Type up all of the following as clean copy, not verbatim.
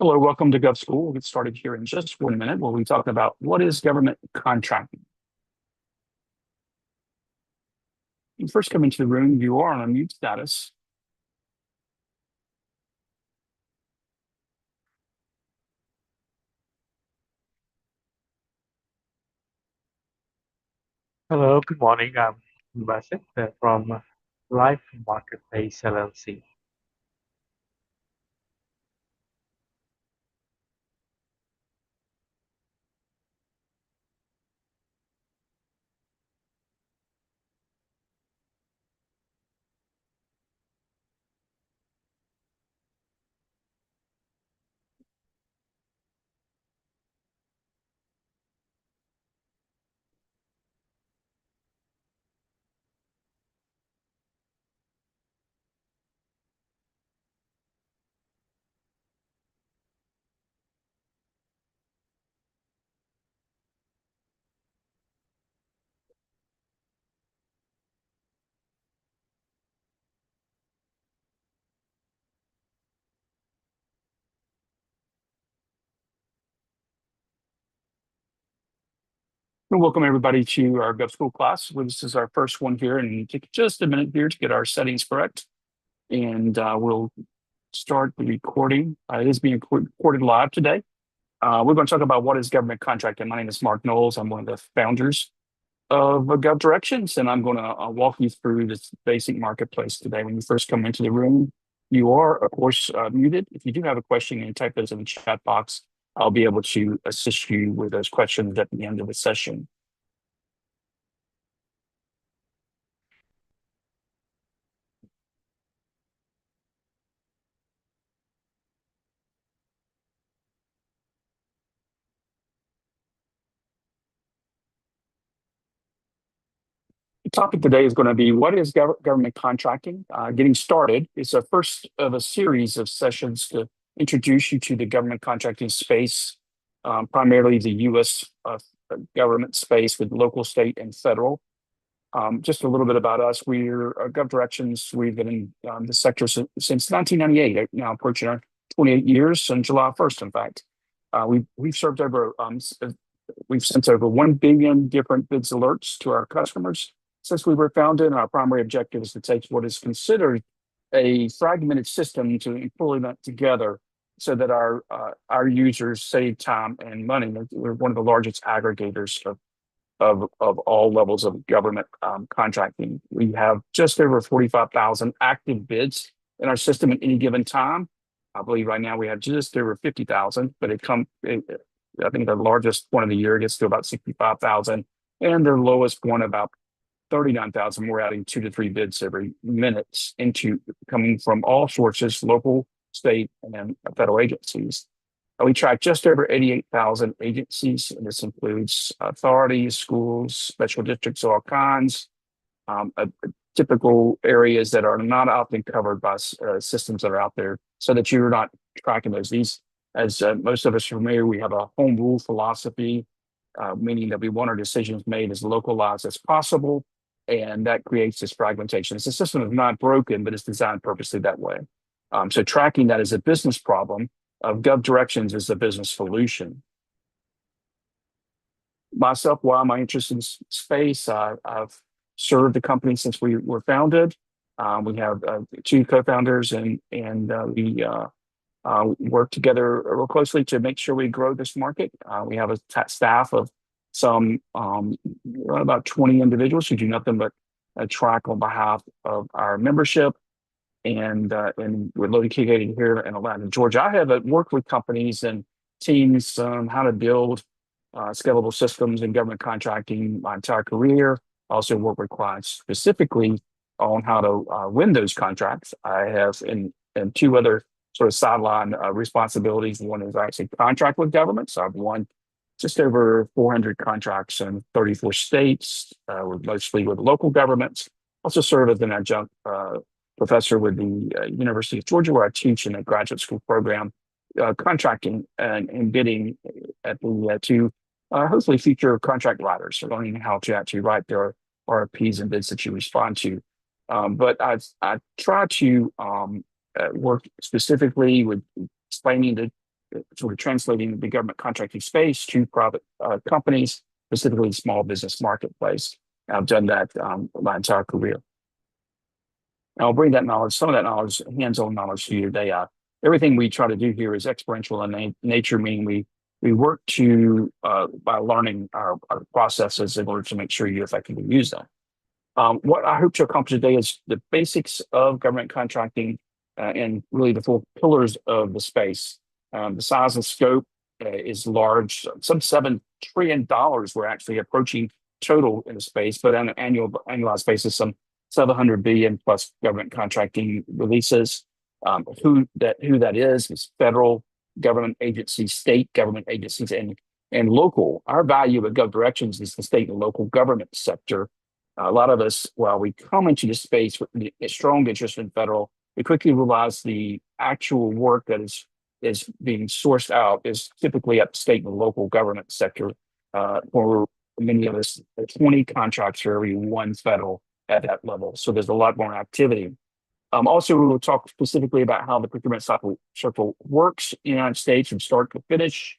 Hello, welcome to GovSchool. We'll get started here in just 1 minute where we talk about what is government contracting. When you first come into the room, you are on a mute status. Hello, good morning. I'm Basit from Life Marketplace LLC. And welcome everybody to our GovSchool class. Well, this is our first one here, and take just a minute here to get our settings correct. And we'll start the recording. It is being recorded live today. We're going to talk about what is government contracting. My name is Mark Knowles. I'm one of the founders of GovDirections, and I'm going to walk you through this basic marketplace today. When you first come into the room, you are, of course, muted. If you do have a question, you can type those in the chat box. I'll be able to assist you with those questions at the end of the session. The topic today is going to be what is government contracting? Getting started. It's a first of a series of sessions to introduce you to the government contracting space, primarily the U.S. Government space with local, state, and federal. Just a little bit about us. We're GovDirections. We've been in the sector since 1998, now approaching our 28 years on July 1st, in fact. We've served over, we've sent over 1 billion different bids alerts to our customers since we were founded. And our primary objective is to take what is considered a fragmented system to pull that together so that our users save time and money. We're one of the largest aggregators of all levels of government contracting. We have just over 45,000 active bids in our system at any given time. I believe right now we have just over 50,000, but I think the largest one of the year gets to about 65,000, and their lowest one about 39,000. We're adding 2 to 3 bids every minute into coming from all sources, local, state, and federal agencies. We track just over 88,000 agencies, and this includes authorities, schools, special districts of all kinds, typical areas that are not often covered by systems that are out there, so that you're not tracking those. These, as most of us are familiar, we have a home rule philosophy, meaning that we want our decisions made as localized as possible, and that creates this fragmentation. It's a system that's not broken, but it's designed purposely that way. So tracking that is a business problem. GovDirections is the business solution. Myself, why am I interested in space? I've served the company since we were founded. We have 2 co-founders, and we work together real closely to make sure we grow this market. We have a staff of some about 20 individuals who do nothing but track on behalf of our membership. And we're located here in Atlanta, Georgia. I have worked with companies and teams how to build scalable systems in government contracting my entire career. I also work with clients specifically on how to win those contracts. I have in 2 other sort of sideline responsibilities. One is actually contract with government. So I've won just over 400 contracts in 34 states, mostly with local governments. Also serve as an adjunct professor with the University of Georgia, where I teach in a graduate school program, contracting and bidding at the to hopefully future contract writers, learning how to actually write their RFPs and bids that you respond to. But I try to work specifically with explaining sort of translating the government contracting space to private companies, specifically the small business marketplace. I've done that my entire career. I'll bring that knowledge, some of that knowledge, hands-on knowledge to you today. Everything we try to do here is experiential in nature, meaning we work to by learning our processes in order to make sure you effectively use them. What I hope to accomplish today is the basics of government contracting and really the 4 pillars of the space. The size and scope is large, some $7 trillion we're actually approaching total in the space, but on an annualized basis, some 700 billion plus government contracting releases. Who that is federal government agencies, state government agencies, and local. Our value at GovDirections is the state and local government sector. A lot of us, while we come into this space with a strong interest in federal, we quickly realize the actual work that is being sourced out is typically at the state and local government sector. For many of us, 20 contracts for every 1 federal at that level. So there's a lot more activity. Also, we will talk specifically about how the procurement circle works in the United States from start to finish.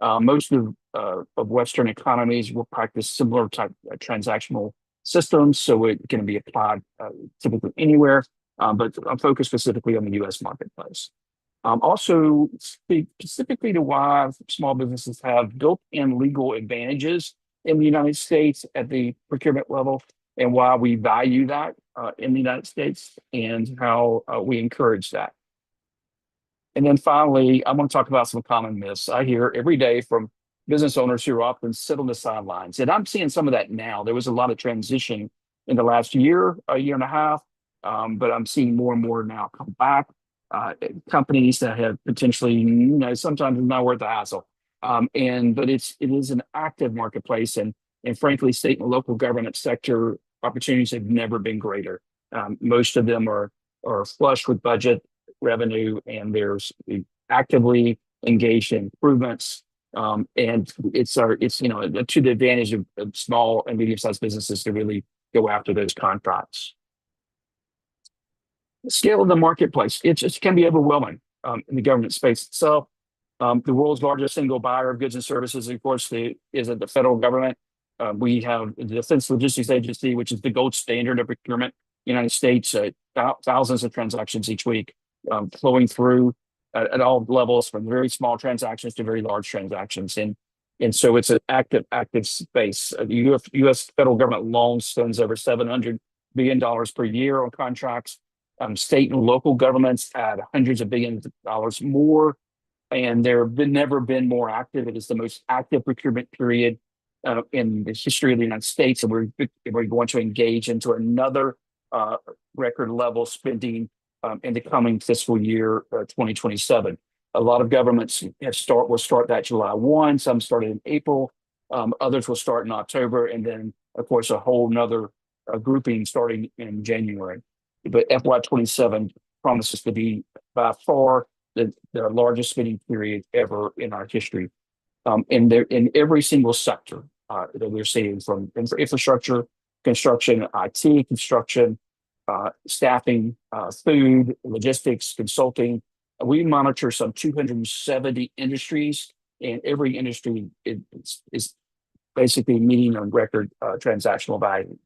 Most of Western economies will practice similar type transactional systems, so it can be applied typically anywhere, but I'm focused specifically on the U.S. marketplace. Also, speak specifically to why small businesses have built-in legal advantages in the United States at the procurement level, and why we value that in the United States, and how we encourage that. And then finally, I'm going to talk about some common myths I hear every day from business owners who often sit on the sidelines. And I'm seeing some of that now. There was a lot of transition in the last year and a half, but I'm seeing more and more now come back. Companies that have potentially, sometimes it's not worth the hassle. But it is an active marketplace, and frankly, state and local government sector opportunities have never been greater. Most of them are flush with budget revenue, and there's actively engaged in improvements. And it's to the advantage of small and medium-sized businesses to really go after those contracts. The scale of the marketplace, it just can be overwhelming in the government space itself. The world's largest single buyer of goods and services, of course, is the federal government. We have the Defense Logistics Agency, which is the gold standard of procurement in the United States. Thousands of transactions each week flowing through at all levels, from very small transactions to very large transactions. And so it's an active space. The U.S. federal government alone spends over $700 billion per year on contracts. State and local governments add hundreds of billions of dollars more, and there have never been more active. It is the most active procurement period in the history of the United States, and we're going to engage into another record level spending in the coming fiscal year 2027. A lot of governments will start that July 1. Some started in April. Others will start in October, and then of course a whole nother grouping starting in January. But FY27 promises to be by far the largest spending period ever in our history. In every single sector that we're seeing, from infrastructure, construction, IT, construction, staffing, food, logistics, consulting. We monitor some 270 industries, and every industry is basically meeting on record transactional value.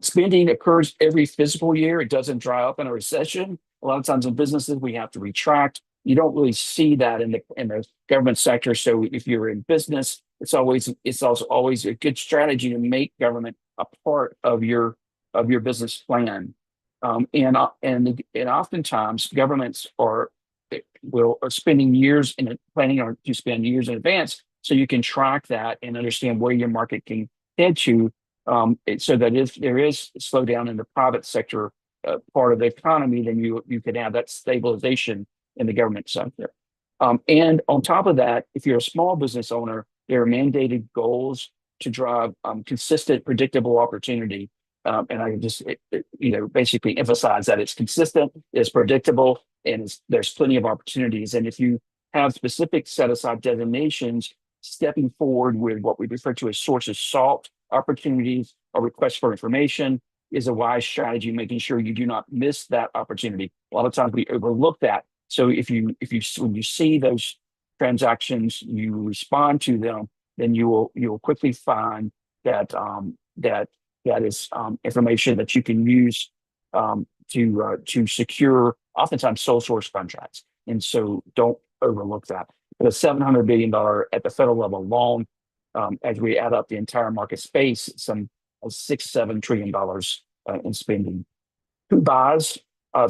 Spending occurs every fiscal year. It doesn't dry up in a recession. A lot of times in businesses, we have to retract. You don't really see that in the government sector. So if you're in business, it's also always a good strategy to make government a part of your business plan. And oftentimes governments are spending years planning to spend years in advance, so you can track that and understand where your market can head to. So that if there is a slowdown in the private sector part of the economy, then you can have that stabilization in the government sector. And on top of that, if you're a small business owner, there are mandated goals to drive consistent, predictable opportunity. And I just basically emphasize that it's consistent, it's predictable, and there's plenty of opportunities. And if you have specific set aside designations, stepping forward with what we refer to as sources sought opportunities or requests for information is a wise strategy, making sure you do not miss that opportunity. A lot of times we overlook that. So when you see those transactions, you respond to them, then you'll quickly find that that is information that you can use to secure oftentimes sole source contracts. And so don't overlook that. But a $700 billion at the federal level alone, as we add up the entire market space, some $6-7 trillion in spending. Who buys?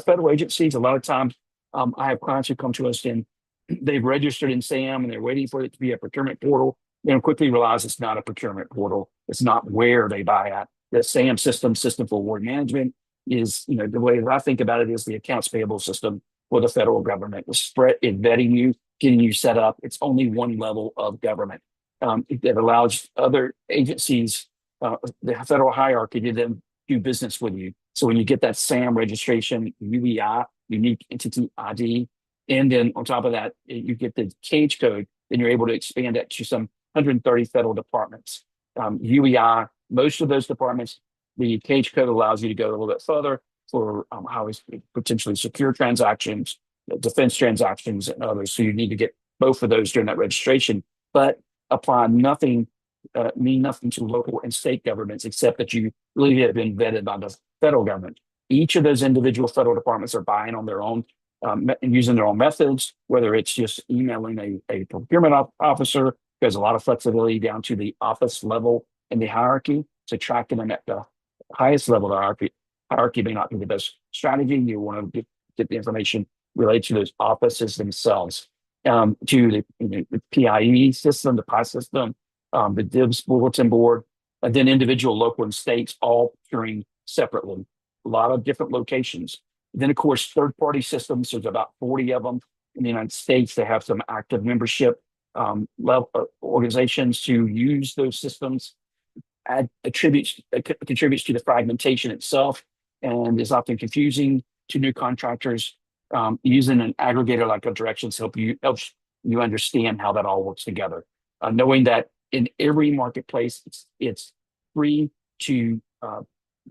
Federal agencies. A lot of times, I have clients who come to us and they've registered in SAM and they're waiting for it to be a procurement portal. Then quickly realize it's not a procurement portal. It's not where they buy at. The SAM system for award management, is, the way that I think about it is the accounts payable system for the federal government. The spread in vetting you, getting you set up. It's only one level of government. It allows other agencies, the federal hierarchy, to then do business with you. So when you get that SAM registration, UEI, unique entity ID, and then on top of that, you get the cage code, then you're able to expand that to some 130 federal departments. UEI, most of those departments, the cage code allows you to go a little bit further for highly potentially secure transactions, defense transactions, and others. So you need to get both of those during that registration, but apply nothing, mean nothing to local and state governments, except that you really have been vetted by the federal government. Each of those individual federal departments are buying on their own and using their own methods, whether it's just emailing a procurement officer. There's a lot of flexibility down to the office level in the hierarchy. So tracking them at the highest level of the hierarchy may not be the best strategy. You want to get the information related to those offices themselves, to the PIE system, the PI system, the DIBS bulletin board, and then individual local and states all procuring separately. A lot of different locations. Then, of course, third-party systems. There's about 40 of them in the United States. They have some active membership level organizations to use those systems. Contributes to the fragmentation itself, and is often confusing to new contractors. Using an aggregator like GovDirections helps you understand how that all works together. Knowing that in every marketplace, it's free to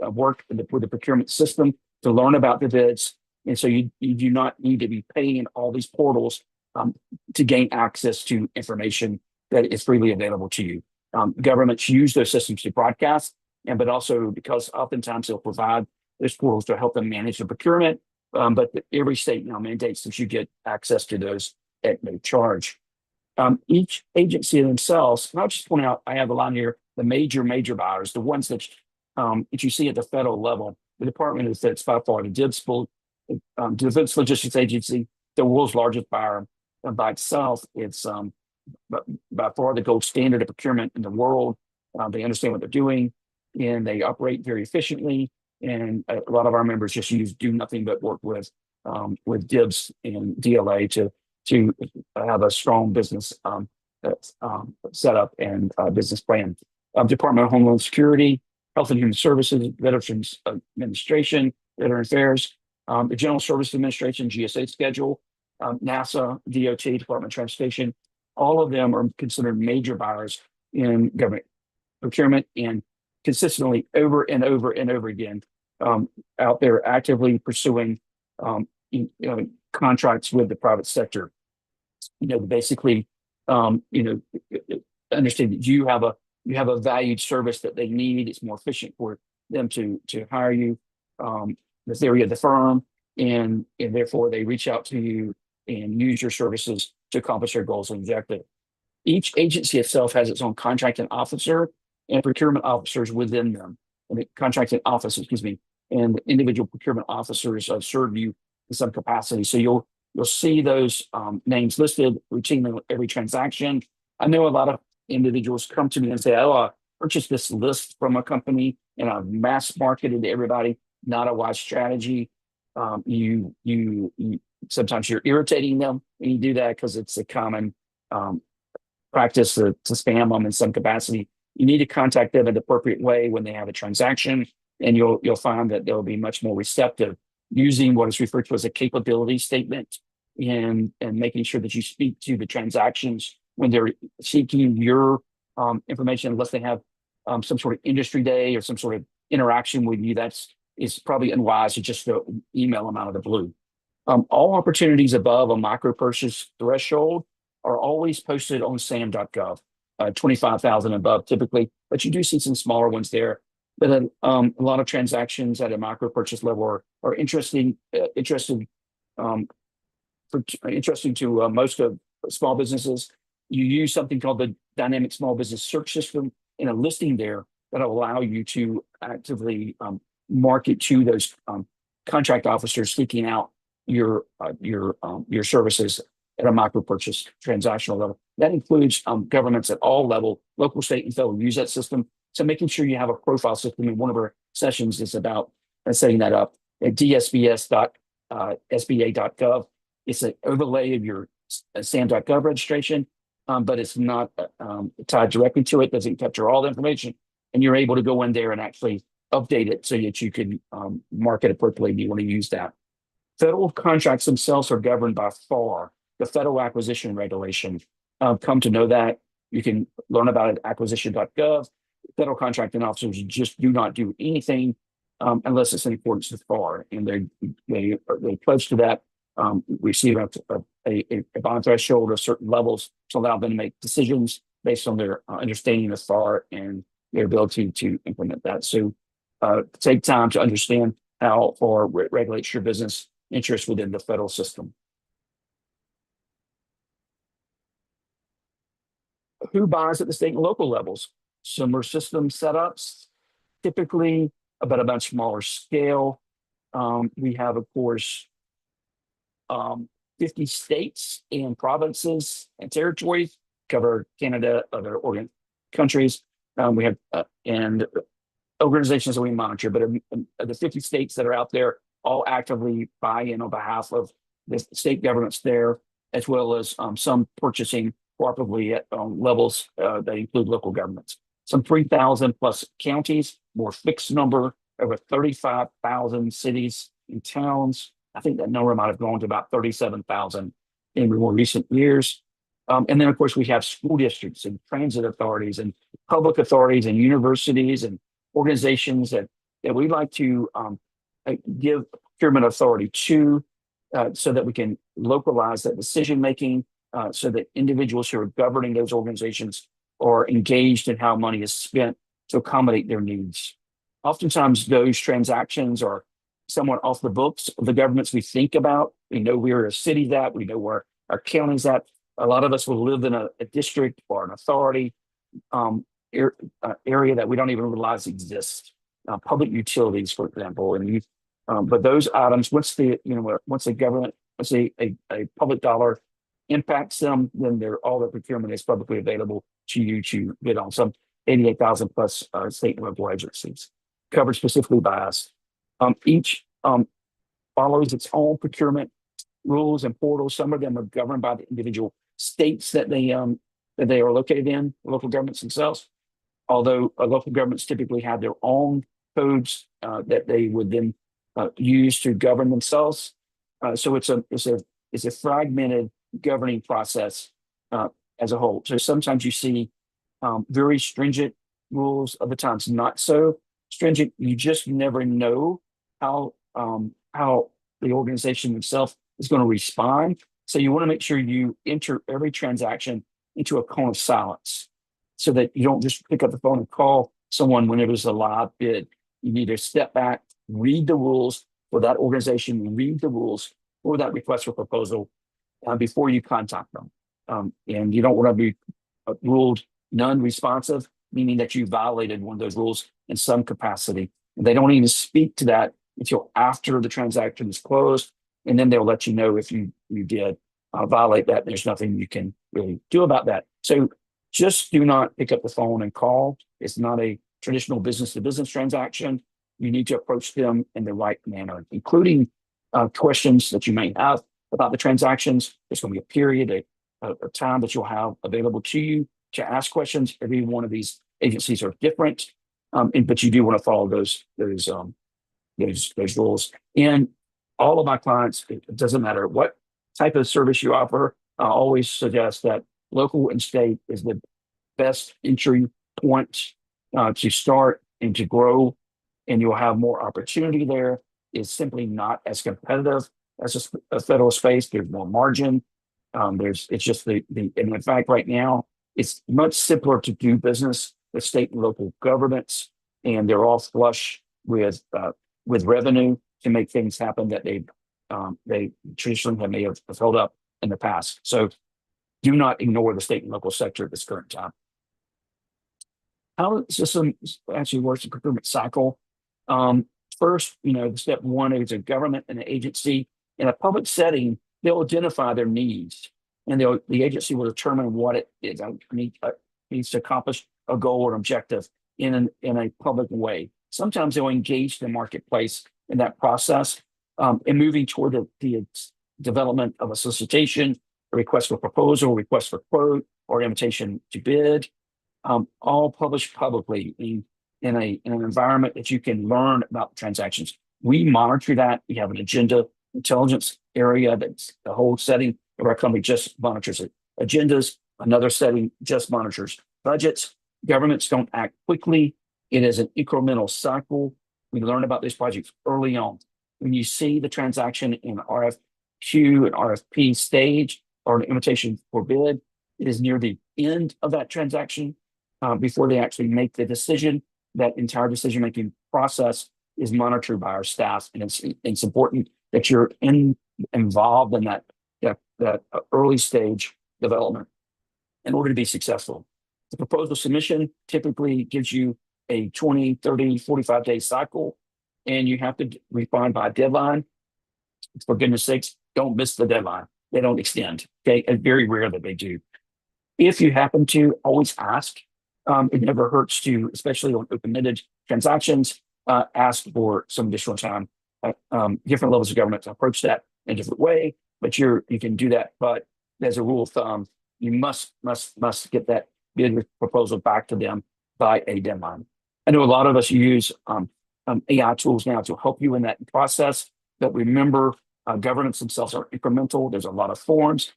work with the procurement system, to learn about the bids, and so you do not need to be paying all these portals to gain access to information that is freely available to you. Governments use those systems to broadcast, but also because oftentimes they'll provide those portals to help them manage the procurement. But every state now mandates that you get access to those at no charge. Each agency themselves, and I'll just point out, I have a line here, the major buyers, the ones that you see at the federal level. The Department of Defense, by far, the Defense Logistics Agency, the world's largest buyer by itself. It's by far the gold standard of procurement in the world. They understand what they're doing, and they operate very efficiently. And a lot of our members just do nothing but work with DIBS and DLA to have a strong business setup and business plan. Department of Homeland Security, Health and Human Services, Veterans Administration, Veteran Affairs, the General Services Administration, GSA schedule, NASA, DOT, Department of Transportation. All of them are considered major buyers in government procurement, and consistently over and over and over again out there actively pursuing contracts with the private sector. Basically, understand that you have a valued service that they need. It's more efficient for them to hire you, the theory of the firm, and therefore they reach out to you and use your services to accomplish their goals and objectives. Each agency itself has its own contracting officer and procurement officers within them. And the contracting office, and the individual procurement officers serve you in some capacity. So you'll see those names listed routinely on every transaction. I know a lot of individuals come to me and say, "Oh, I purchased this list from a company and I've mass marketed to everybody." Not a wise strategy. You sometimes you're irritating them when you do that, because it's a common practice to spam them in some capacity. You need to contact them in the appropriate way when they have a transaction, and you'll find that they'll be much more receptive, using what is referred to as a capability statement, and making sure that you speak to the transactions when they're seeking your information, unless they have some sort of industry day or some sort of interaction with you. It's probably unwise to just email them out of the blue. All opportunities above a micro purchase threshold are always posted on sam.gov, 25,000 above typically, but you do see some smaller ones there. But a lot of transactions at a micro purchase level are um, interesting to most of small businesses. You use something called the dynamic small business search system in a listing there that'll allow you to actively market to those contract officers seeking out your services at a micro purchase transactional level. That includes governments at all level, local, state, and federal use that system. So making sure you have a profile system in one of our sessions is about setting that up at dsbs.sba.gov. It's an overlay of your SAM.gov registration, but it's not tied directly to it, doesn't capture all the information. And you're able to go in there and actually update it so that you can market appropriately if you want to use that. Federal contracts themselves are governed by FAR, the Federal Acquisition Regulation. Come to know that. You can learn about it at acquisition.gov. Federal contracting officers just do not do anything unless it's in accordance with FAR, and they pledge to that. Receive a bond threshold of certain levels to allow them to make decisions based on their understanding of FAR and their ability to implement that. So take time to understand how FAR regulates your business interests within the federal system. Who buys at the state and local levels? Similar system setups, typically about a much smaller scale. We have, of course, 50 states and provinces and territories, cover Canada, other countries. We have and organizations that we monitor, but the 50 states that are out there all actively buy in on behalf of the state governments there, as well as some purchasing cooperatively at levels that include local governments. Some 3,000 plus counties, more fixed number, over 35,000 cities and towns. I think that number might have gone to about 37,000 in more recent years. And then, of course, we have school districts and transit authorities and public authorities and universities and organizations that we like to give procurement authority to so that we can localize that decision making so that individuals who are governing those organizations are engaged in how money is spent to accommodate their needs. Oftentimes, those transactions are somewhat off the books of the governments we think about. We know we're a city that, we know where our county's at. A lot of us will live in a district or an authority area that we don't even realize exists. Public utilities, for example, and but those items, once a public dollar impacts them, then all the procurement is publicly available to you to bid on. Some 88,000 plus state and local agencies covered specifically by us. Each follows its own procurement rules and portals. Some of them are governed by the individual states that they are located in, local governments themselves. Although local governments typically have their own codes that they would then use to govern themselves. So it's a fragmented governing process as a whole. So sometimes you see very stringent rules, other times not so stringent. You just never know how the organization itself is going to respond. So you want to make sure you enter every transaction into a cone of silence so that you don't just pick up the phone and call someone when it was a live bid. You need to step back, read the rules for that organization, read the rules for that request for proposal before you contact them. And you don't want to be ruled non-responsive, meaning that you violated one of those rules in some capacity. And they don't even speak to that until after the transaction is closed. And then they'll let you know if you did violate that. There's nothing you can really do about that. So just do not pick up the phone and call. It's not a traditional business-to-business transaction. You need to approach them in the right manner, including questions that you may have about the transactions. There's going to be a period, a time that you'll have available to you to ask questions. Every one of these agencies are different, but you do want to follow those rules. And all of my clients, it doesn't matter what type of service you offer, I always suggest that local and state is the best entry point to start and to grow, and you'll have more opportunity there. It's simply not as competitive as a federal space. There's more margin. It's just and in fact, right now, it's much simpler to do business with state and local governments, and they're all flush with revenue to make things happen that they traditionally may have held up in the past. So do not ignore the state and local sector at this current time. How the system actually works, the procurement cycle. First, step one is a government and an agency in a public setting, they'll identify their needs, and the agency will determine what it is needs to accomplish a goal or objective in a public way. Sometimes they'll engage the marketplace in that process, and moving toward the development of a solicitation, a request for proposal, request for quote, or invitation to bid, all published publicly in an environment that you can learn about transactions. We monitor that. We have an agenda intelligence area that's the whole setting of our company just monitors it. Agendas, another setting just monitors budgets. Governments don't act quickly. It is an incremental cycle. We learn about these projects early on. When you see the transaction in RFQ and RFP stage or an invitation for bid, it is near the end of that transaction before they actually make the decision. That entire decision-making process is monitored by our staff, and it's important that you're involved in that early stage development in order to be successful. The proposal submission typically gives you a 20, 30, 45-day cycle, and you have to respond by a deadline. For goodness sakes, don't miss the deadline. They don't extend. Okay, it's very rare that they do. If you happen to, always ask. It never hurts to, especially on open-ended transactions, ask for some additional time. Different levels of government approach that in a different way, but you can do that. But as a rule of thumb, you must get that bid proposal back to them by a deadline. I know a lot of us use AI tools now to help you in that process, but remember, governments themselves are incremental. There's a lot of forms.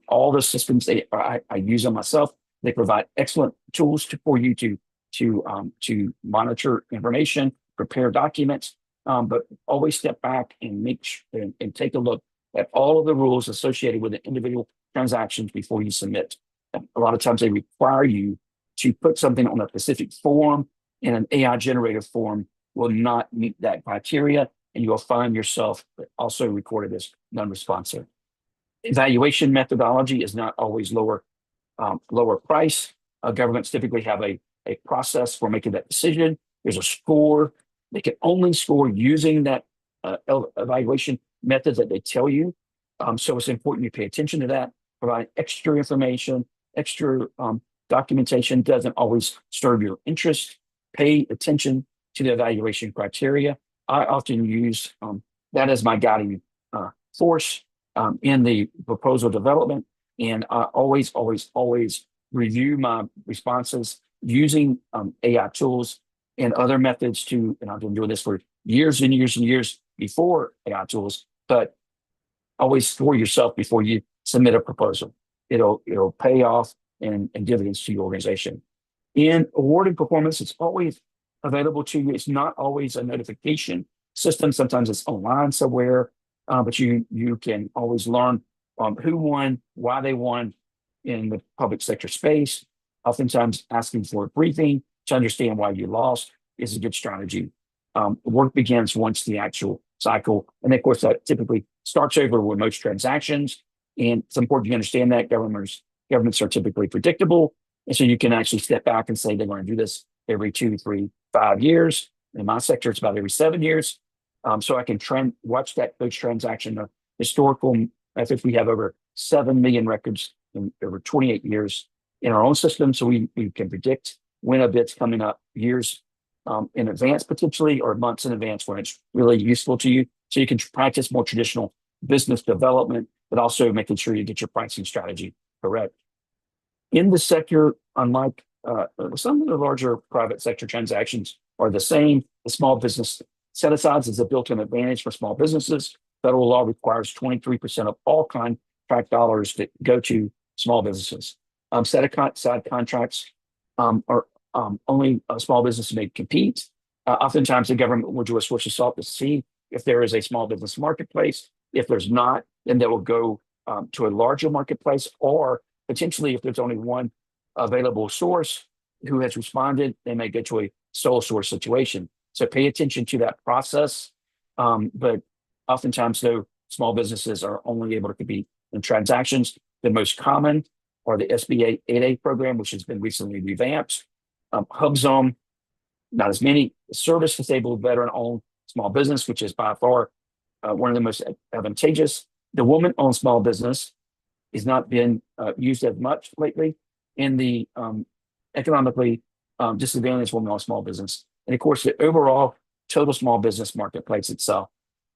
All the systems I use them myself. They provide excellent tools for you to monitor information, prepare documents, but always step back and and take a look at all of the rules associated with the individual transactions before you submit. A lot of times they require you to put something on a specific form, and an AI generated form will not meet that criteria, and you will find yourself also recorded as non-responsive. Evaluation methodology is not always lower price. Governments typically have a process for making that decision. There's a score. They can only score using that evaluation method that they tell you. So it's important you pay attention to that. Provide extra information, extra documentation doesn't always serve your interest. Pay attention to the evaluation criteria. I often use that as my guiding force in the proposal development. And I always review my responses using AI tools and other methods and I've been doing this for years and years and years before AI tools, but always score yourself before you submit a proposal. It'll pay off and dividends to your organization. In awarding performance, it's always available to you. It's not always a notification system. Sometimes it's online somewhere, but you can always learn who won, why they won in the public sector space. Oftentimes asking for a briefing to understand why you lost is a good strategy. Work begins once the actual cycle. And of course, that typically starts over with most transactions. And it's important you understand that governments are typically predictable. And so you can actually step back and say they're going to do this every 2, 3, 5 years. In my sector, it's about every 7 years. So I can watch those transaction historical. I think we have over 7 million records in over 28 years in our own system. So we can predict when a bid's coming up years in advance, potentially, or months in advance when it's really useful to you. So you can practice more traditional business development, but also making sure you get your pricing strategy correct. In the sector, unlike some of the larger private sector transactions are the same. The small business set-asides is a built-in advantage for small businesses. Federal law requires 23% of all contract dollars to go to small businesses. Set-aside contracts are only a small business may compete. Oftentimes, the government will do a switch of salt to see if there is a small business marketplace. If there's not, then they will go to a larger marketplace, or potentially if there's only one available source who has responded, they may go to a sole source situation. So pay attention to that process. But oftentimes, though, small businesses are only able to compete in transactions. The most common are the SBA 8A program, which has been recently revamped. HubZone, not as many. Service disabled veteran-owned small business, which is by far one of the most advantageous. The woman-owned small business has not been used as much lately in the economically disadvantaged woman-owned small business. And of course, the overall total small business marketplace itself.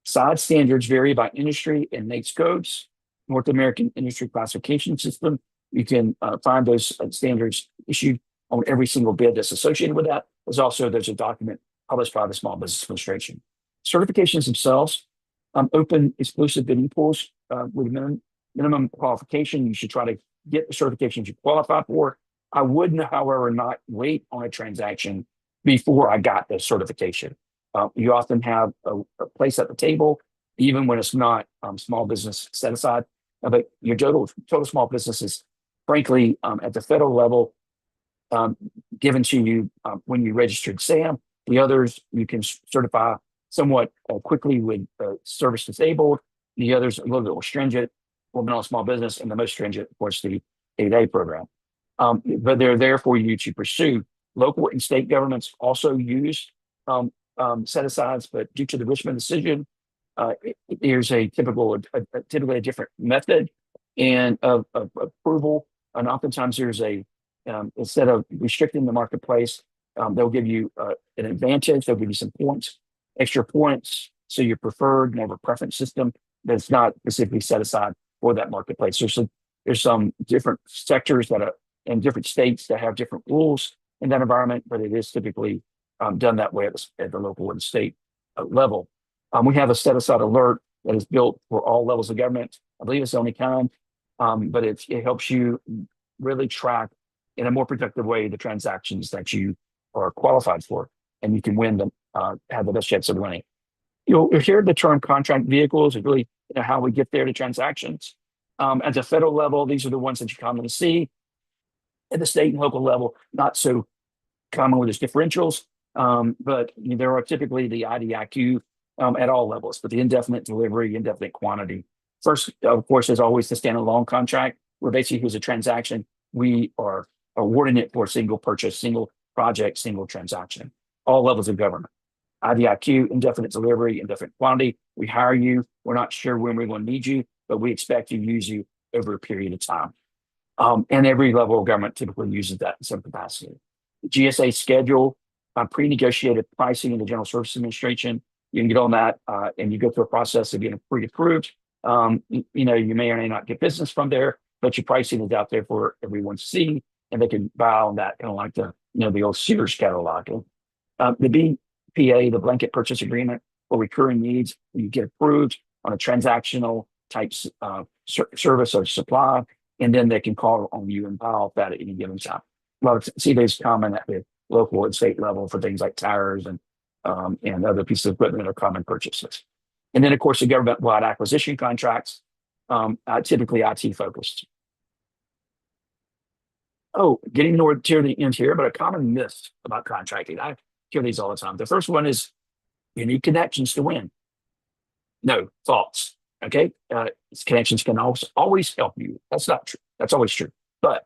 Side standards vary by industry and NAICS codes. North American Industry Classification System. You can find those standards issued on every single bid that's associated with that. There's a document published by the Small Business Administration. Certifications themselves, open exclusive bidding pools with minimum qualification. You should try to get the certifications you qualify for. I would, however, not wait on a transaction before I got the certification. You often have a place at the table, even when it's not small business set aside. But your total small business is, frankly, at the federal level, given to you when you registered SAM. The others you can certify somewhat quickly with service disabled. The others a little bit more stringent, women-owned small business, and the most stringent, of course, the 8A program. But they're there for you to pursue. Local and state governments also use set-asides, but due to the Richmond decision, there's typically a different method and of approval. And oftentimes there's instead of restricting the marketplace, they'll give you an advantage. They'll give you some points, extra points. So you're preferred, more of a preference system that's not specifically set aside for that marketplace. There's some different sectors that are in different states that have different rules in that environment, but it is typically done that way at the local and state level. We have a set-aside alert that is built for all levels of government. I believe it's the only kind, but it helps you really track in a more productive way the transactions that you are qualified for, and you can win them, have the best chance of winning. You'll hear the term contract vehicles is really how we get there to transactions. At the federal level, these are the ones that you commonly see. At the state and local level, not so common with these differentials, but there are typically the IDIQ at all levels, but the indefinite delivery, indefinite quantity. First, of course, is always the standalone contract, where basically here's a transaction. We are awarding it for a single purchase, single project, single transaction, all levels of government. IDIQ, indefinite delivery, indefinite quantity. We hire you. We're not sure when we're going to need you, but we expect to use you over a period of time. And every level of government typically uses that in some capacity. GSA schedule, pre-negotiated pricing in the General Services Administration. You can get on that and you go through a process of getting pre-approved. You may or may not get business from there, but your pricing is out there for everyone to see, and they can buy on that, kind of like the old Sears catalog. The BPA, the blanket purchase agreement for recurring needs, you get approved on a transactional type service or supply, and then they can call on you and buy off that at any given time. See those common at the local and state level for things like tires and other pieces of equipment or common purchases. And then, of course, the government-wide acquisition contracts, typically IT focused. Getting to the end here, but a common myth about contracting. I hear these all the time. The first one is you need connections to win. No, false. Okay, connections can always help you. That's not true. That's always true. But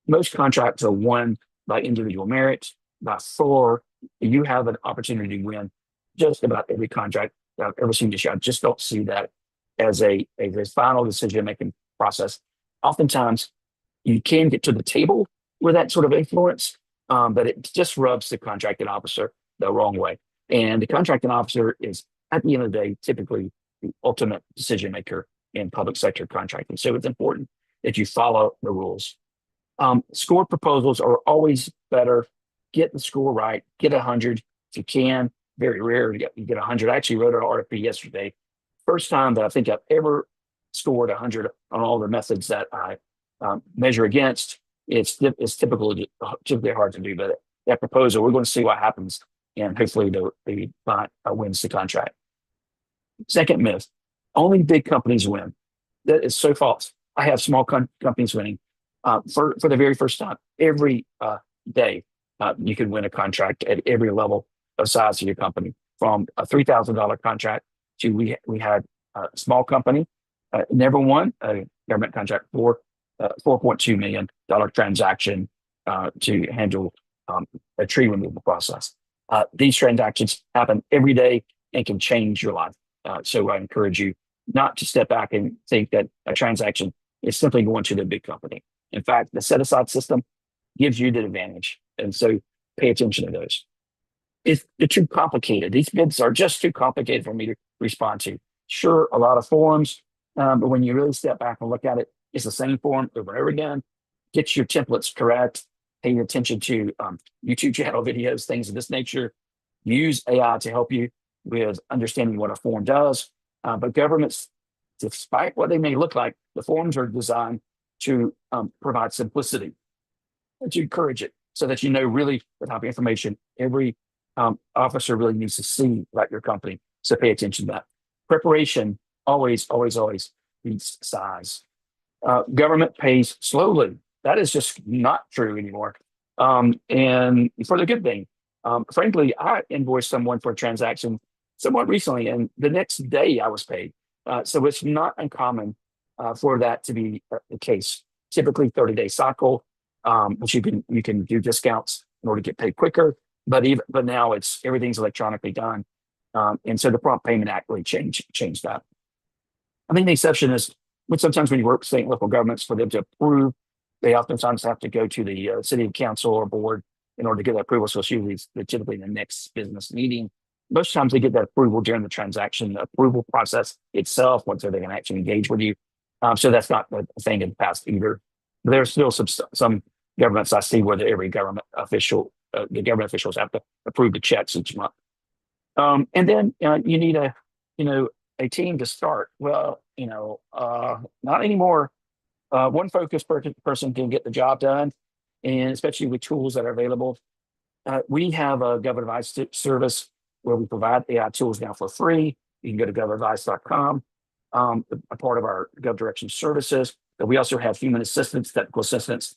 most contracts are won by individual merit. By far, you have an opportunity to win just about every contract I've ever seen this year. I just don't see that as a final decision-making process. Oftentimes, you can get to the table with that sort of influence, but it just rubs the contracting officer the wrong way. And the contracting officer is, at the end of the day, typically the ultimate decision maker in public sector contracting. So it's important that you follow the rules. Score proposals are always better. Get the score right. Get 100 if you can. Very rare to get 100. I actually wrote an RFP yesterday. First time that I think I've ever scored 100 on all the methods that I measure against. It's typically hard to do, but that proposal, we're going to see what happens, and hopefully the client wins the contract. Second myth, only big companies win. That is so false. I have small companies winning for the very first time every day. You can win a contract at every level of size of your company, from a $3,000 contract to we had a small company never won a government contract for $4.2 million transaction to handle a tree removal process. These transactions happen every day and can change your life. So I encourage you not to step back and think that a transaction is simply going to the big company. In fact, the set aside system gives you the advantage. And so pay attention to those. They're too complicated. These bids are just too complicated for me to respond to. Sure, a lot of forms, but when you really step back and look at it, it's the same form over and over again. Get your templates correct. Pay attention to YouTube channel videos, things of this nature. Use AI to help you with understanding what a form does. But governments, despite what they may look like, the forms are designed to provide simplicity, and to encourage it, so that you know really the type of information every officer really needs to see about your company. So pay attention to that. Preparation always beats size. Government pays slowly. That is just not true anymore. And for the good thing, frankly, I invoiced someone for a transaction somewhat recently, and the next day I was paid. So it's not uncommon for that to be the case. Typically 30-day cycle, which you can do discounts in order to get paid quicker. But now everything's electronically done, and so the Prompt Payment Act really changed that. I think the exception is sometimes when you work with state and local governments, for them to approve, they oftentimes have to go to the city council or board in order to get that approval. So it's usually typically the next business meeting. Most times they get that approval during the transaction approval process itself, once they can actually engage with you. So that's not a thing in the past either. But there's still some governments I see where every government official, the government officials have to approve the checks each month. And then you need a team to start. Well, not anymore. One focused person can get the job done, and especially with tools that are available. We have a GovAdvice service where we provide AI tools now for free. You can go to govadvice.com, a part of our GovDirections services. But we also have human assistance, technical assistance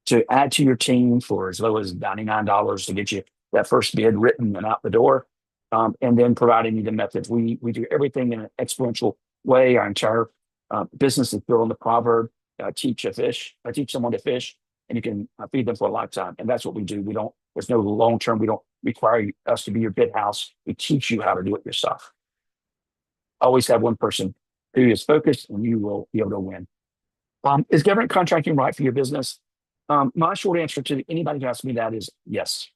to add to your team for as low as $99 to get you that first bid written and out the door. And then providing you the methods. We do everything in an exponential way. Our entire business is built on the proverb, teach someone to fish, and you can feed them for a lifetime. And that's what we do. There's no long-term, we don't require us to be your bid house. We teach you how to do it yourself. Always have one person who is focused, and you will be able to win. Is government contracting right for your business? My short answer to anybody who asks me that is yes.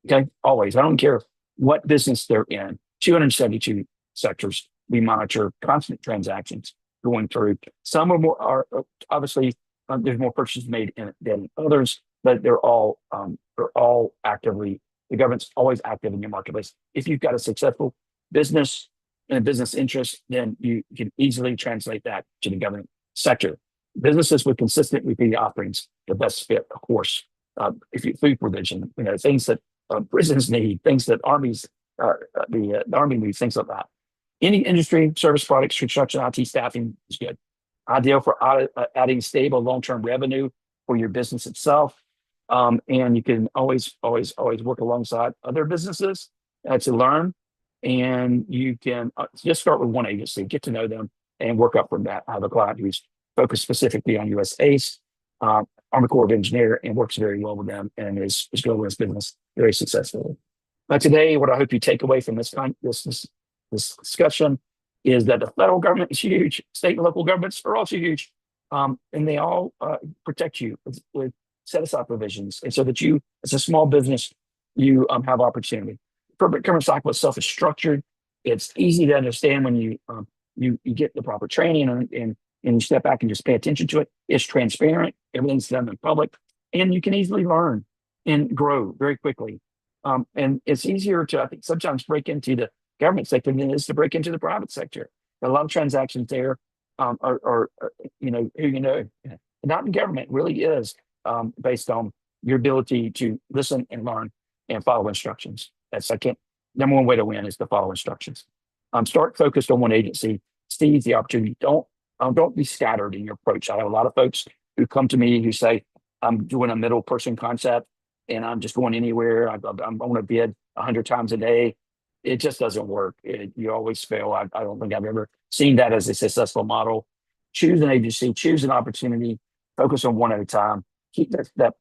Okay, always. I don't care what business they're in. 272 sectors we monitor, constant transactions going through. Some are obviously there's more purchases made than others, but they're all actively. The government's always active in your marketplace. If you've got a successful business and a business interest, then you can easily translate that to the government sector. Businesses with consistent repeated offerings, the best fit, of course. If you food provision, things that prisons need, things that armies, the army needs, things like that. Any industry, service products, construction, IT staffing is good. Ideal for adding stable long-term revenue for your business itself. And you can always work alongside other businesses to learn. And you can just start with one agency, get to know them, and work up from that. I have a client who's focused specifically on U.S. ACE, Army Corps of Engineer, and works very well with them and is growing his business very successfully. But today, what I hope you take away from this discussion is that the federal government is huge. State and local governments are also huge. And they all protect you with set-aside provisions. And so that you, as a small business, you have opportunity. Procurement cycle itself is structured. It's easy to understand when you get the proper training and you step back and just pay attention to it. It's transparent. Everything's done in public. And you can easily learn and grow very quickly. And it's easier to, I think, sometimes break into the government sector than it is to break into the private sector. A lot of transactions there are not in government, really is based on your ability to listen and learn and follow instructions. Number one way to win is to follow instructions. Start focused on one agency, seize the opportunity. Don't Don't be scattered in your approach. I have a lot of folks who come to me who say, I'm doing a middle person concept and I'm just going anywhere. I want to bid 100 times a day. It just doesn't work. You always fail. I don't think I've ever seen that as a successful model. Choose an agency, choose an opportunity, focus on one at a time, keep that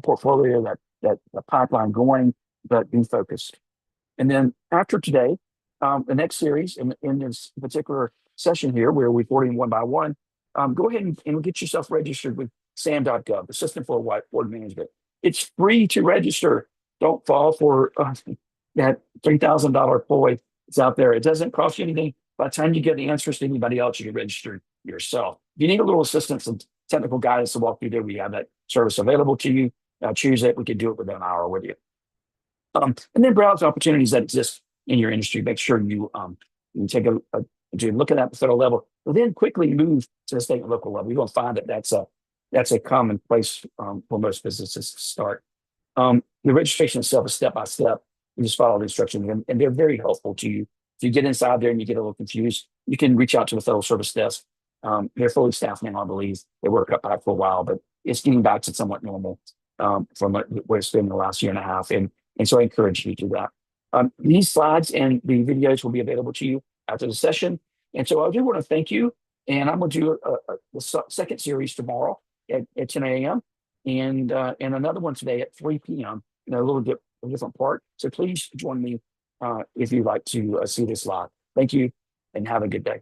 portfolio, that pipeline going, but be focused. And then after today, the next series in this particular session here, where we're boarding one by one, go ahead and get yourself registered with SAM.gov, the System for Whiteboard Management. It's free to register. Don't fall for that $3,000 ploy that's out there. It doesn't cost you anything. By the time you get the answers to anybody else, you can register yourself. If you need a little assistance and technical guidance to walk you through, we have that service available to you. Choose it. We can do it within an hour with you. And then browse opportunities that exist in your industry. Make sure you take a look at that at the federal level, but then quickly move to the state and local level. You're going to find that that's a common place for most businesses to start. The registration itself is step by step. You just follow the instructions, and they're very helpful to you. If you get inside there and you get a little confused, you can reach out to the Federal Service Desk. They're fully staffed now, I believe. They were cut back for a while, but it's getting back to somewhat normal from where it's been the last year and a half. And so I encourage you to do that. These slides and the videos will be available to you after the session. And so I do want to thank you. And I'm going to do the second series tomorrow at 10 a.m. and another one today at 3 p.m. in a little different part. So please join me if you'd like to see this live. Thank you and have a good day.